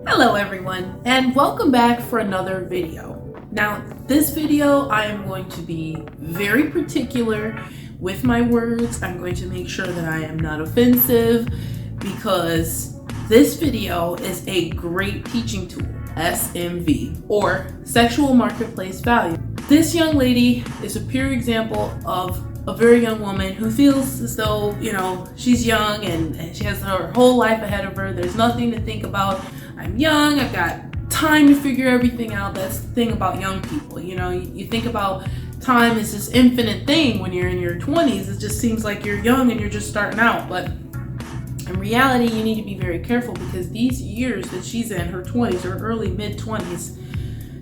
Hello everyone, and welcome back for another video. Now, this video I am going to be very particular with my words. I'm going to make sure that I am not offensive because this video is a great teaching tool, SMV, or Sexual Marketplace Value. This young lady is a pure example of a very young woman who feels as though, she's young and she has her whole life ahead of her. There's nothing to think about. I'm young, I've got time to figure everything out. That's the thing about young people. You think about time as this infinite thing when you're in your 20s. It just seems like you're young and you're just starting out. But in reality, you need to be very careful because these years that she's in, her 20s or early mid-20s,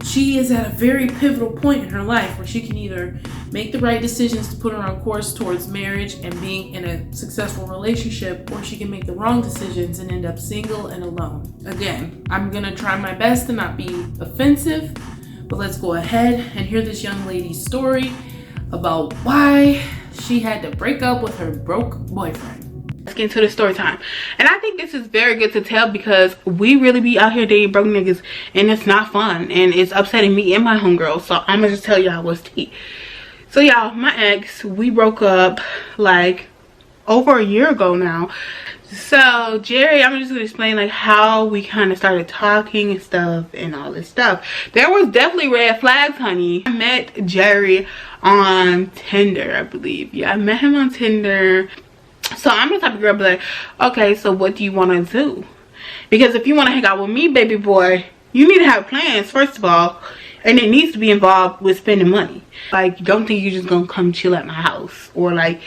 she is at a very pivotal point in her life where she can either make the right decisions to put her on course towards marriage and being in a successful relationship, or she can make the wrong decisions and end up single and alone. Again, I'm gonna try my best to not be offensive, but let's go ahead and hear this young lady's story about why she had to break up with her broke boyfriend. Let's get into the story time. And I think this is very good to tell because we really be out here dating broke niggas and it's not fun and it's upsetting me and my homegirl. So I'm gonna just tell y'all what's tea. So y'all, my ex, we broke up like over a year ago now. So Jerry, I'm just gonna explain like how we kind of started talking and stuff and all this stuff. There was definitely red flags, honey. I met Jerry on Tinder, I believe. Yeah, I met him on Tinder. So I'm the type of girl be like, okay, so what do you want to do? Because if you want to hang out with me, baby boy, you need to have plans, first of all. And it needs to be involved with spending money. Like, don't think you're just going to come chill at my house. Or, like,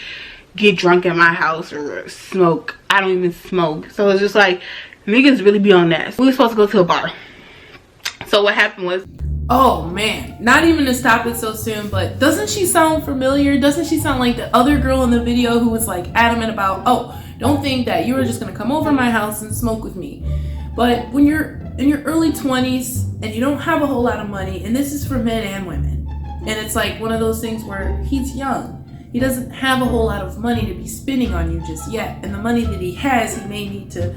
get drunk at my house or smoke. I don't even smoke. So it's just like, niggas really be on that. We were supposed to go to a bar. So what happened was, oh man, not even to stop it so soon, but doesn't she sound familiar? Doesn't she sound like the other girl in the video who was like adamant about, oh, don't think that you were just gonna come over my house and smoke with me. But when you're in your early 20s and you don't have a whole lot of money, and this is for men and women, and it's like one of those things where he's young. He doesn't have a whole lot of money to be spending on you just yet. And the money that he has, he may need to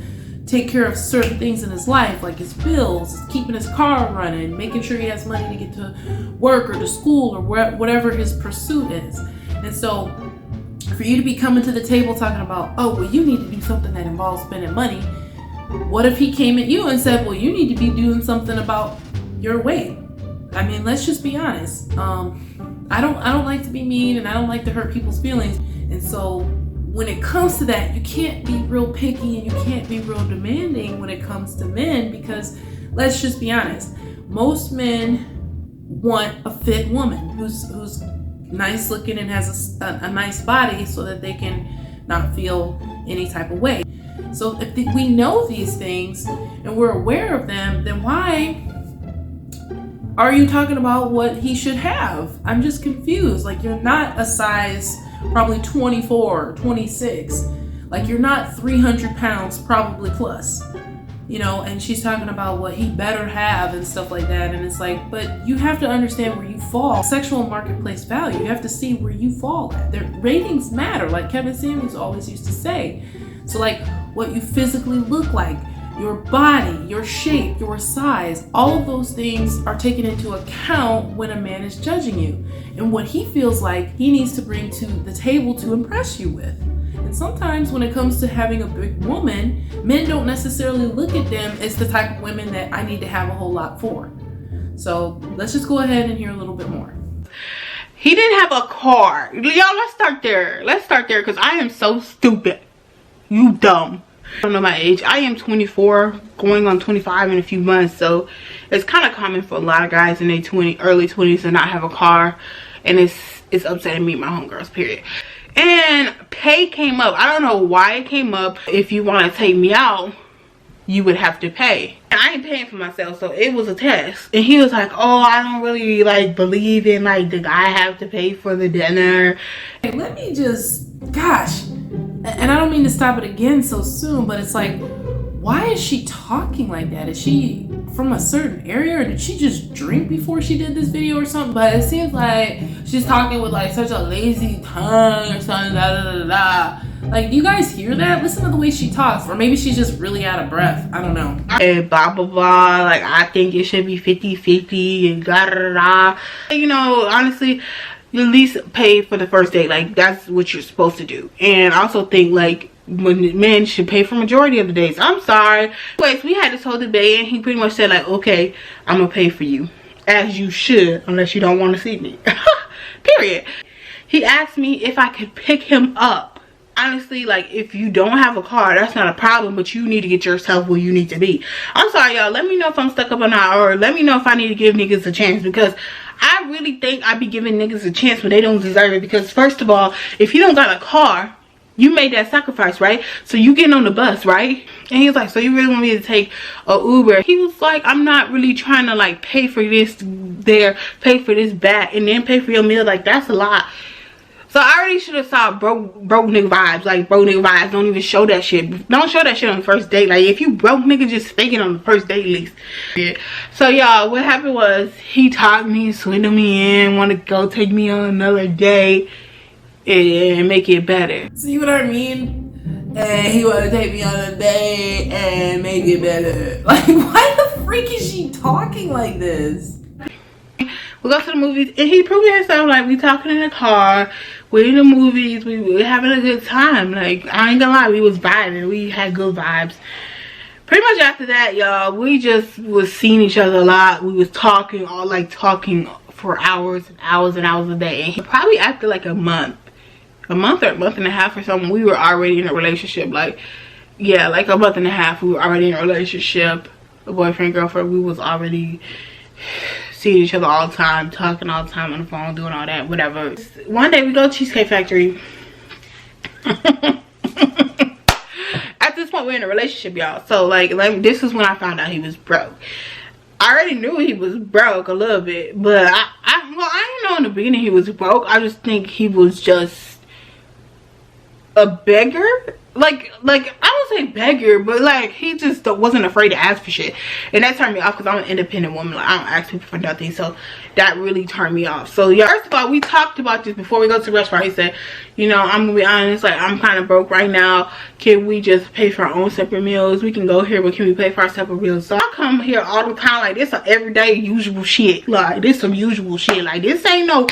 take care of certain things in his life, like his bills, keeping his car running, making sure he has money to get to work or to school or whatever his pursuit is. And so for you to be coming to the table talking about, oh, well, you need to do something that involves spending money. What if he came at you and said, well, you need to be doing something about your weight? I mean, let's just be honest. I don't like to be mean and I don't like to hurt people's feelings. And so when it comes to that, you can't be real picky and you can't be real demanding when it comes to men, because let's just be honest, most men want a fit woman who's nice looking and has a nice body so that they can not feel any type of way. So if we know these things and we're aware of them, then why are you talking about what he should have? I'm just confused. Like, you're not a size probably 24 or 26. Like, you're not 300 pounds probably plus, and she's talking about what he better have and stuff like that. And it's like, but you have to understand where you fall. Sexual marketplace value, you have to see where you fall at. Their ratings matter, like Kevin Samuels always used to say. So like what you physically look like, your body, your shape, your size, all of those things are taken into account when a man is judging you and what he feels like he needs to bring to the table to impress you with. And sometimes when it comes to having a big woman, men don't necessarily look at them as the type of women that I need to have a whole lot for. So let's just go ahead and hear a little bit more. he didn't have a car. Y'all, let's start there. Let's start there because I am so stupid. You dumb. I don't know my age. I am 24, going on 25 in a few months, so it's kind of common for a lot of guys in their early 20s to not have a car, and it's upsetting me, my homegirls, period. And pay came up. I don't know why it came up. If you want to take me out, you would have to pay. And I ain't paying for myself, so it was a test. And he was like, oh, I don't really believe in the guy have to pay for the dinner. Hey, let me just, gosh. And I don't mean to stop it again so soon, but it's like, why is she talking like that? Is she from a certain area, or did she just drink before she did this video or something? But it seems like she's talking with such a lazy tongue or something, da da da da. Like, do you guys hear that? Listen to the way she talks. Or maybe she's just really out of breath. I don't know. And blah, blah, blah. Like, I think it should be 50-50 and da da da. You know, honestly, you at least pay for the first date. Like, that's what you're supposed to do. And I also think, like, when men should pay for majority of the dates. I'm sorry. Anyways, we had this whole debate and he pretty much said, like, okay, I'm gonna pay for you. As you should, unless you don't want to see me. Period. He asked me if I could pick him up. Honestly, like, if you don't have a car, that's not a problem, but you need to get yourself where you need to be. I'm sorry, y'all. Let me know if I'm stuck up or not, or let me know if I need to give niggas a chance, because I really think I be giving niggas a chance when they don't deserve it. Because first of all, if you don't got a car, you made that sacrifice, right? So you getting on the bus, right? And he was like, so you really want me to take a Uber? He was like, I'm not really trying to like pay for this there, pay for this back, and then pay for your meal. Like, that's a lot. So I already should have saw broke nigga vibes. Like, broke nigga vibes don't even show that shit. Don't show that shit on the first date. Like, if you broke nigga, just fake it on the first date at least. Yeah. So y'all, what happened was he talked me, swindled me in, want to go take me on another date and make it better. See what I mean? And he want to take me on a date and make it better. Like, why the freak is she talking like this? We go to the movies and he proved himself. Like, we talking in the car, we in the movies, we were having a good time. Like, I ain't gonna lie, we was vibing, we had good vibes. Pretty much after that, y'all, we just was seeing each other a lot. We was talking, all like talking for hours and hours and hours a day. And probably after like a month or a month and a half or something, we were already in a relationship. Like, yeah, like a month and a half, we were already in a relationship. A boyfriend, girlfriend, we was already seeing each other all the time, talking all the time on the phone, doing all that, whatever. One day we go to Cheesecake Factory. At this point, we're in a relationship, y'all. So like this is when I found out he was broke. I already knew he was broke a little bit, but I didn't know in the beginning he was broke. I just think he was just a beggar. Like I would say beggar, but like he just wasn't afraid to ask for shit, and that turned me off because I'm an independent woman. Like, I don't ask people for nothing, so that really turned me off. So yeah, first of all, we talked about this before we go to the restaurant. He said, you know, I'm gonna be honest, like, I'm kind of broke right now. Can we just pay for our own separate meals? We can go here, but can we pay for our separate meals? So I come here all the time. Like, this is everyday usual shit. Like, this some usual shit. Like, this ain't no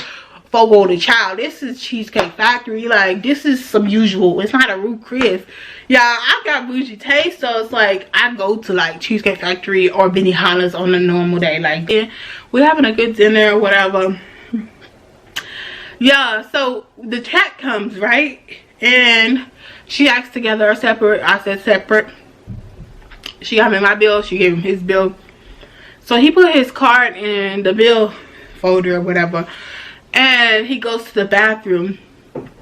Fogo the Child. This is Cheesecake Factory. Like, this is some usual. It's not a Ruth Chris. Yeah, I got bougie taste, so it's like I go to like Cheesecake Factory or Benihana's on a normal day. Like, yeah, we're having a good dinner or whatever. Yeah, so the check comes, right? And she asked together or separate. I said separate. She got me my bill. She gave him his bill. So he put his card in the bill folder or whatever. And he goes to the bathroom.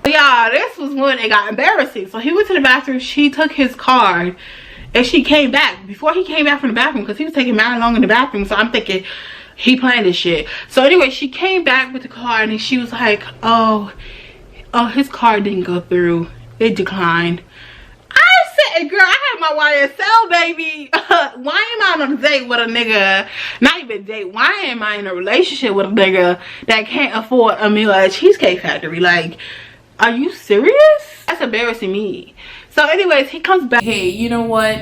Y'all, this was when it got embarrassing. So he went to the bathroom, she took his card, and she came back. Before he came back from the bathroom, because he was taking mad long in the bathroom, so I'm thinking he planned this shit. So anyway, she came back with the card and she was like, oh, his card didn't go through. It declined. I said, girl, I have my YSL, baby. Why am I on a date with a nigga? Not even date. Why am I in a relationship with a nigga that can't afford a meal at Cheesecake Factory? Like, are you serious? That's embarrassing me. So anyways, he comes back. Hey, you know what?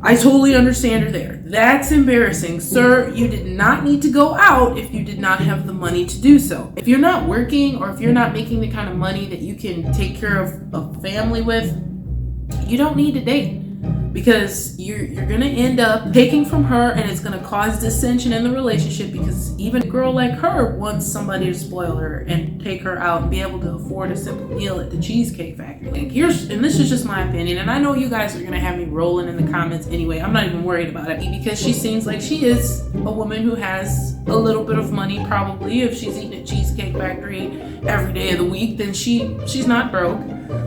I totally understand her there. That's embarrassing. Sir, you did not need to go out if you did not have the money to do so. If you're not working or if you're not making the kind of money that you can take care of a family with, you don't need to date, because you're gonna end up taking from her, and it's gonna cause dissension in the relationship, because even a girl like her wants somebody to spoil her and take her out and be able to afford a simple meal at the Cheesecake Factory. Like, and this is just my opinion, and I know you guys are gonna have me rolling in the comments anyway. I'm not even worried about it, because she seems like she is a woman who has a little bit of money. Probably if she's eating at Cheesecake Factory every day of the week, then she's not broke.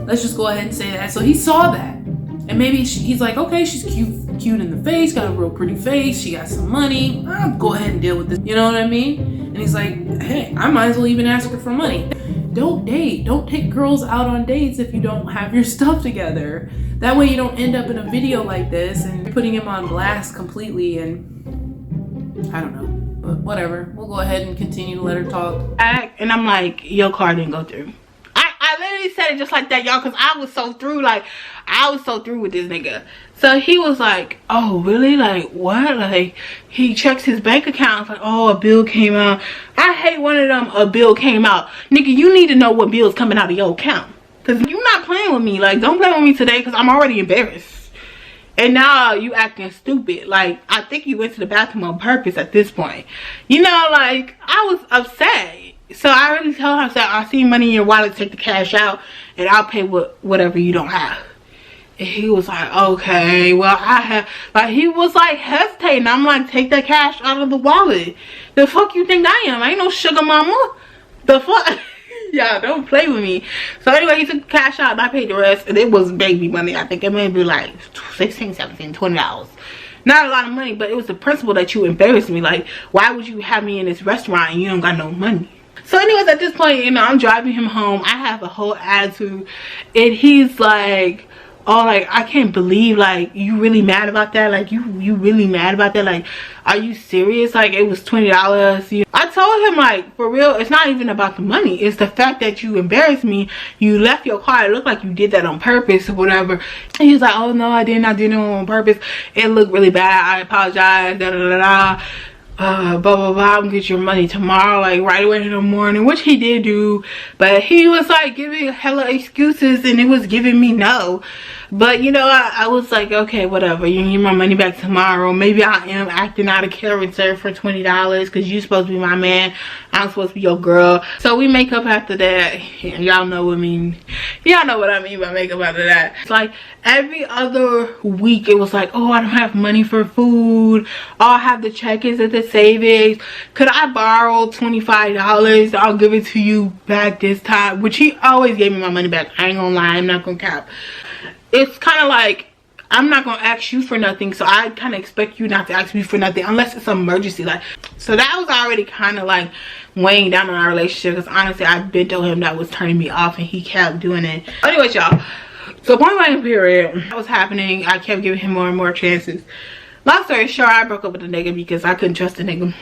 Let's just go ahead and say that. So he saw that, and maybe he's like, okay, she's cute in the face, got a real pretty face, she got some money, I'll go ahead and deal with this, you know what I mean? And he's like, hey, I might as well even ask her for money. Don't date. Don't take girls out on dates if you don't have your stuff together. That way you don't end up in a video like this and putting him on blast completely. And I don't know, but whatever. We'll go ahead and continue to let her talk. And I'm like, your card didn't go through. I I literally said it just like that, y'all, because I was so through. Like, I was so through with this nigga. So he was like, oh, really? Like, what? Like, he checks his bank account. Like, oh, a bill came out. I hate one of them, a bill came out. Nigga, you need to know what bill's coming out of your account. Because you're not playing with me. Like, don't play with me today because I'm already embarrassed. And now you acting stupid. Like, I think you went to the bathroom on purpose at this point. You know, like, I was upset. So I really told him, I said, I see money in your wallet, take the cash out, and I'll pay whatever you don't have. And he was like, okay, well, I have, like, he was like hesitating. I'm like, take that cash out of the wallet. The fuck you think I am? I ain't no sugar mama. The fuck? Y'all don't play with me. So anyway, he took the cash out and I paid the rest, and it was baby money. I think it may be like $16, $17, $20. Not a lot of money, but it was the principle that you embarrassed me. Like, why would you have me in this restaurant and you don't got no money? So anyways, at this point, you know, I'm driving him home. I have a whole attitude, and he's like, oh, like, I can't believe, like, you really mad about that? Like, you really mad about that? Like, are you serious? Like, it was $20. I told him, like, for real, it's not even about the money. It's the fact that you embarrassed me. You left your car. It looked like you did that on purpose or whatever. And he's like, oh, no, I didn't. I didn't on purpose. It looked really bad. I apologize. Da, da, da, da. Blah blah blah, I'm gonna get your money tomorrow, like right away in the morning, which he did do, but he was like giving hella excuses and it was giving me no. But you know, I was like, okay, whatever, you need my money back tomorrow. Maybe I am acting out of character for $20 because you're supposed to be my man, I'm supposed to be your girl. So we make up after that. Y'all know what I mean. Y'all know what I mean by make up after that. It's like every other week it was like, oh, I don't have money for food. Oh, I have the check-ins at the savings. Could I borrow $25? I'll give it to you back this time. Which he always gave me my money back. I ain't gonna lie, I'm not gonna cap. It's kind of like, I'm not gonna ask you for nothing, so I kind of expect you not to ask me for nothing unless it's an emergency. Like, so that was already kind of like weighing down on our relationship, because honestly I've been to him that was turning me off and he kept doing it. Anyways, y'all, so point blank period, that was happening. I kept giving him more and more chances. Long story short, I broke up with the nigga because I couldn't trust the nigga.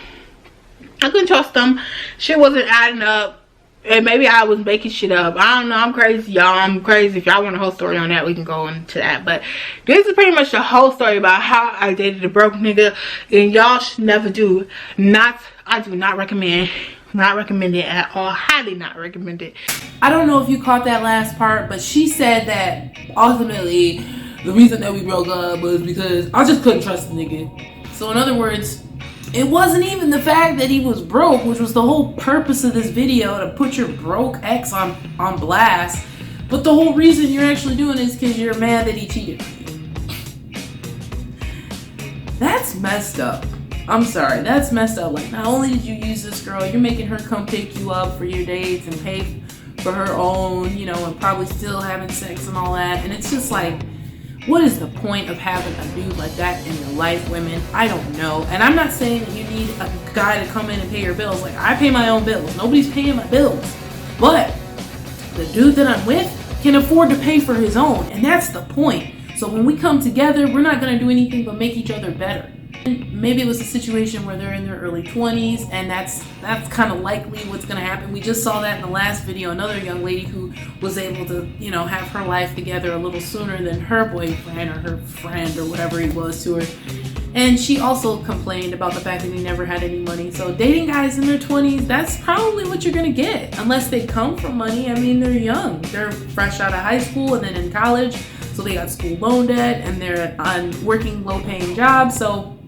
I couldn't trust him. Shit wasn't adding up. And maybe I was making shit up. I don't know. I'm crazy, y'all. I'm crazy. If y'all want a whole story on that, we can go into that. But this is pretty much the whole story about how I dated a broke nigga. And y'all should never do. I do not recommend. Not recommend it at all. Highly not recommend it. I don't know if you caught that last part, but she said that ultimately the reason that we broke up was because I just couldn't trust the nigga. So in other words, it wasn't even the fact that he was broke, which was the whole purpose of this video, to put your broke ex on blast. But the whole reason you're actually doing it is because you're mad that he cheated on you. That's messed up. I'm sorry, that's messed up. Like, not only did you use this girl, you're making her come pick you up for your dates and pay for her own, you know, and probably still having sex and all that. And it's just like, what is the point of having a dude like that in your life, women? I don't know. And I'm not saying that you need a guy to come in and pay your bills. Like, I pay my own bills. Nobody's paying my bills. But the dude that I'm with can afford to pay for his own. And that's the point. So when we come together, we're not going to do anything but make each other better. Maybe it was a situation where they're in their early 20s, and that's kind of likely what's going to happen. We just saw that in the last video, another young lady who was able to, you know, have her life together a little sooner than her boyfriend or her friend or whatever he was to her. And she also complained about the fact that he never had any money. So dating guys in their 20s, that's probably what you're going to get, unless they come from money. I mean, they're young. They're fresh out of high school and then in college, so they got school loan debt and they're on working low-paying jobs. So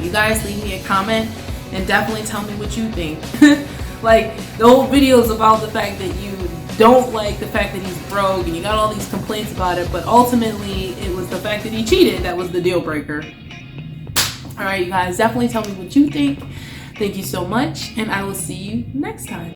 you guys leave me a comment and definitely tell me what you think. Like, the whole video is about the fact that you don't like the fact that he's broke and you got all these complaints about it, but ultimately it was the fact that he cheated that was the deal breaker. All right, you guys, definitely tell me what you think. Thank you so much, and I will see you next time.